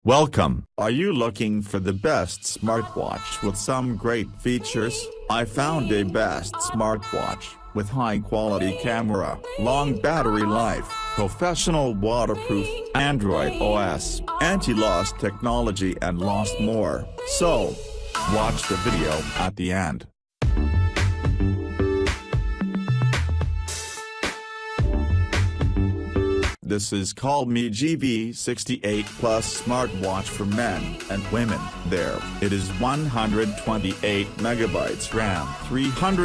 Welcome. Are you looking for the best smartwatch with some great features? I found a best smartwatch with high-quality camera, long battery life, professional waterproof, Android OS, anti-loss technology and lots more. So, watch the video at the end. This is ColMi GV68 Plus smartwatch for men and women. There, it is 128 MB RAM,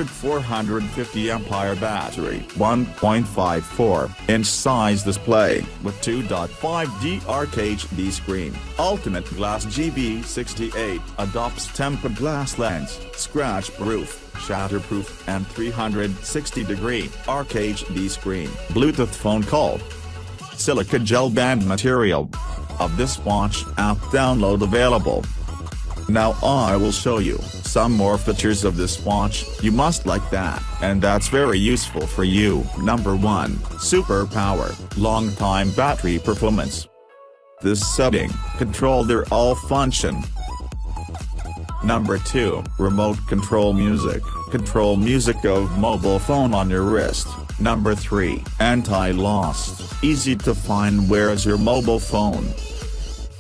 450 ampere battery, 1.54-inch size display, with 2.5D HD screen. Ultimate Glass GV68 adopts tempered glass lens, scratch-proof, shatterproof and 360-degree HD screen. Bluetooth phone call. Silica gel band material. Of this watch app download available. Now I will show you some more features of this watch. You must like that, and that's very useful for you. Number 1, super power, long time battery performance. This setting control their all function. Number 2, remote control music. Control music of mobile phone on your wrist. Number 3, anti-loss. Easy to find where is your mobile phone.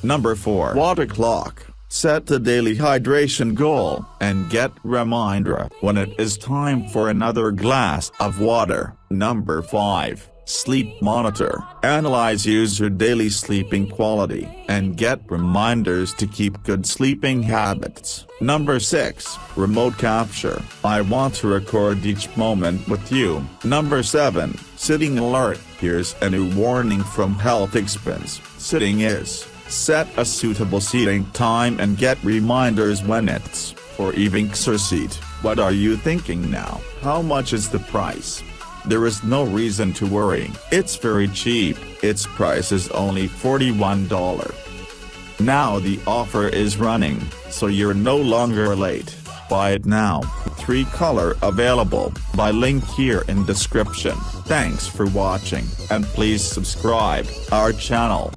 Number 4, water clock. Set the daily hydration goal and get reminder when it is time for another glass of water. Number 5, sleep monitor. Analyze user daily sleeping quality and get reminders to keep good sleeping habits. Number 6, remote capture. I want to record each moment with you. Number 7, sitting alert. Here's a new warning from Health Expense. Sitting is, set a suitable seating time and get reminders when it's for evenings or seat. What are you thinking now? How much is the price? There is no reason to worry. It's very cheap. Its price is only $41. Now the offer is running, so you're no longer late. Buy it now. 3 color available. Buy link here in description. Thanks for watching, and please subscribe our channel.